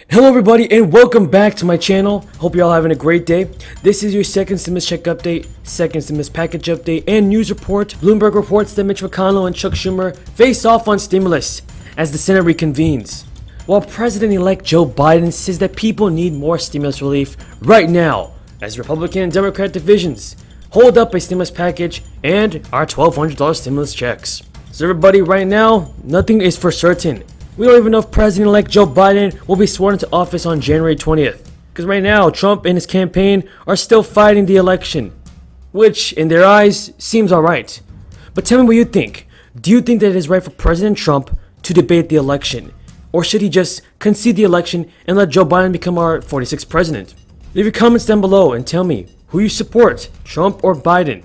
Hello everybody and welcome back to my channel. Hope you're all having a great day. This is your second stimulus check update, second stimulus package update, and news report. Bloomberg reports that Mitch McConnell and Chuck Schumer face off on stimulus as the Senate reconvenes, while President-elect Joe Biden says that people need more stimulus relief right now as Republican and Democrat divisions hold up a stimulus package and our $1,200 stimulus checks. So everybody, right now, nothing is for certain. We don't even know if President-elect Joe Biden will be sworn into office on January 20th. Because right now, Trump and his campaign are still fighting the election, which, in their eyes, seems alright. But tell me what you think. Do you think that it is right for President Trump to debate the election? Or should he just concede the election and let Joe Biden become our 46th president? Leave your comments down below and tell me who you support, Trump or Biden.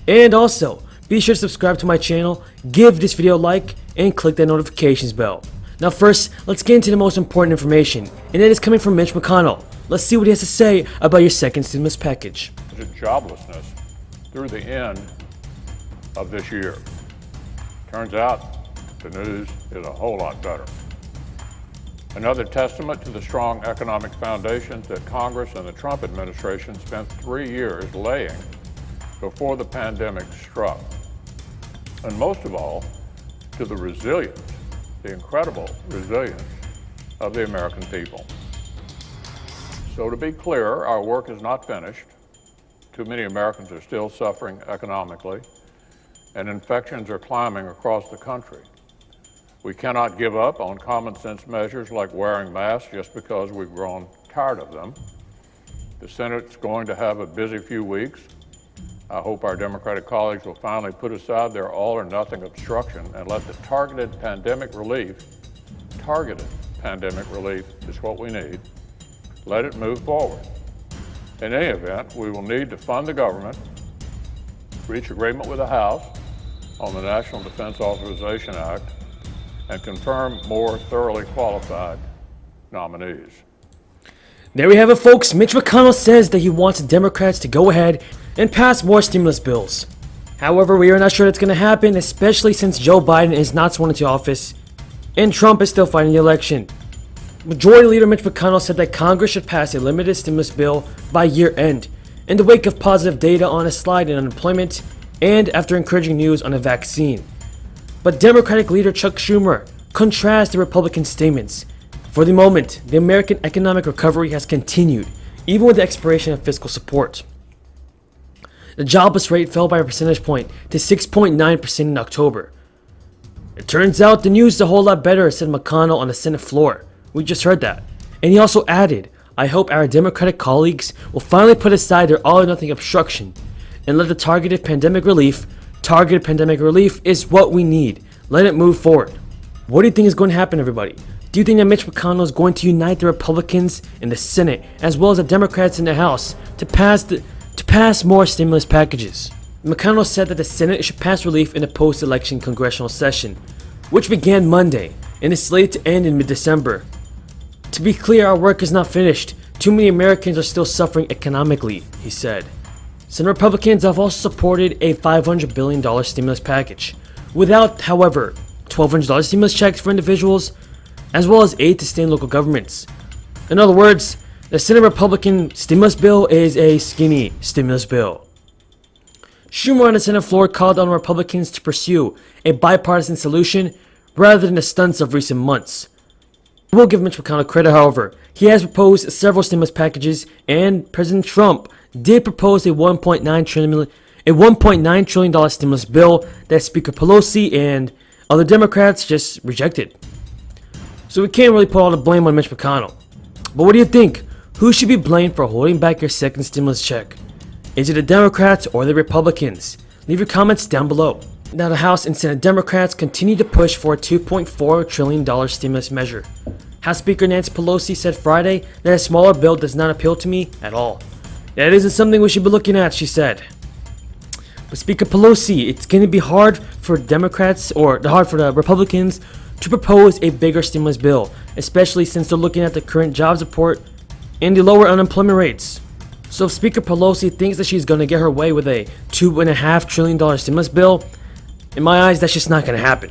And also, be sure to subscribe to my channel, give this video a like, and click that notifications bell. Now first, let's get into the most important information, and it is coming from Mitch McConnell. Let's see what he has to say about your second stimulus package. Joblessness through the end of this year. Turns out the news is a whole lot better. Another testament to the strong economic foundations that Congress and the Trump administration spent 3 years laying before the pandemic struck. And most of all, to the resilience, the incredible resilience of the American people. So to be clear, our work is not finished. Too many Americans are still suffering economically, and infections are climbing across the country. We cannot give up on common sense measures like wearing masks just because we've grown tired of them. The Senate's going to have a busy few weeks. I hope our Democratic colleagues will finally put aside their all-or-nothing obstruction and let the targeted pandemic relief is what we need, let it move forward. In any event, we will need to fund the government, reach agreement with the House on the National Defense Authorization Act, and confirm more thoroughly qualified nominees. There we have it, folks. Mitch McConnell says that he wants Democrats to go ahead and pass more stimulus bills. However, we are not sure that's going to happen, especially since Joe Biden is not sworn into office and Trump is still fighting the election. Majority Leader Mitch McConnell said that Congress should pass a limited stimulus bill by year end, in the wake of positive data on a slide in unemployment and after encouraging news on a vaccine. But Democratic leader Chuck Schumer contrasts the Republican statements. For the moment, the American economic recovery has continued, even with the expiration of fiscal support. The jobless rate fell by a percentage point to 6.9% in October. It turns out the news is a whole lot better, said McConnell on the Senate floor. We just heard that. And he also added, I hope our Democratic colleagues will finally put aside their all-or-nothing obstruction and let the targeted pandemic relief is what we need. Let it move forward. What do you think is going to happen, everybody? Do you think that Mitch McConnell is going to unite the Republicans in the Senate as well as the Democrats in the House to pass more stimulus packages? McConnell said that the Senate should pass relief in a post-election congressional session, which began Monday and is slated to end in mid-December. To be clear, our work is not finished. Too many Americans are still suffering economically, he said. Some Republicans have also supported a $500 billion stimulus package, without, however, $1,200 stimulus checks for individuals, as well as aid to state and local governments. In other words, the Senate Republican stimulus bill is a skinny stimulus bill. Schumer on the Senate floor called on Republicans to pursue a bipartisan solution rather than the stunts of recent months. We'll give Mitch McConnell credit, however. He has proposed several stimulus packages, and President Trump did propose a $1.9 trillion stimulus bill that Speaker Pelosi and other Democrats just rejected. So we can't really put all the blame on Mitch McConnell. But what do you think? Who should be blamed for holding back your second stimulus check? Is it the Democrats or the Republicans? Leave your comments down below. Now the House and Senate Democrats continue to push for a $2.4 trillion stimulus measure. House Speaker Nancy Pelosi said Friday that a smaller bill does not appeal to me at all. That isn't something we should be looking at, she said. But Speaker Pelosi, it's going to be hard for the Republicans to propose a bigger stimulus bill, especially since they're looking at the current jobs report and the lower unemployment rates. So if Speaker Pelosi thinks that she's going to get her way with a $2.5 trillion stimulus bill, in my eyes, that's just not going to happen.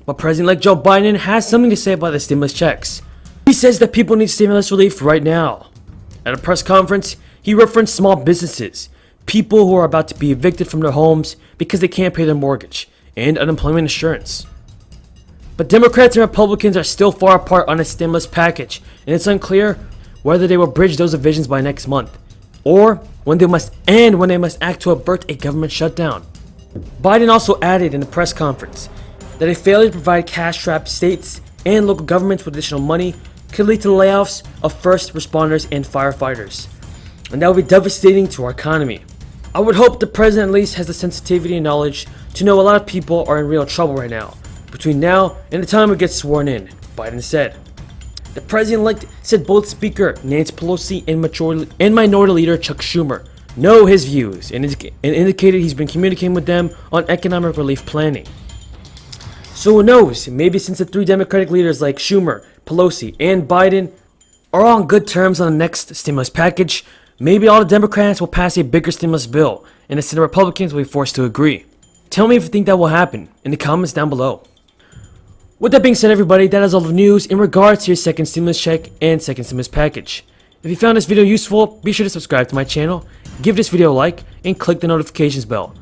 but President-elect Joe Biden has something to say about the stimulus checks. He says that people need stimulus relief right now. At a press conference, he referenced small businesses, people who are about to be evicted from their homes because they can't pay their mortgage, and unemployment insurance. But Democrats and Republicans are still far apart on a stimulus package, and it's unclear whether they will bridge those divisions by next month, or when they must act to avert a government shutdown. Biden also added in the press conference that a failure to provide cash-strapped states and local governments with additional money could lead to the layoffs of first responders and firefighters, and that would be devastating to our economy. I would hope the president at least has the sensitivity and knowledge to know a lot of people are in real trouble right now, between now and the time it gets sworn in, Biden said. The president-elect said both Speaker Nancy Pelosi and Minority Leader Chuck Schumer know his views and indicated he's been communicating with them on economic relief planning. So who knows, maybe since the three Democratic leaders like Schumer, Pelosi, and Biden are on good terms on the next stimulus package, maybe all the Democrats will pass a bigger stimulus bill and the Senate Republicans will be forced to agree. Tell me if you think that will happen in the comments down below. With that being said, everybody, that is all the news in regards to your second stimulus check and second stimulus package. If you found this video useful, be sure to subscribe to my channel, give this video a like, and click the notifications bell.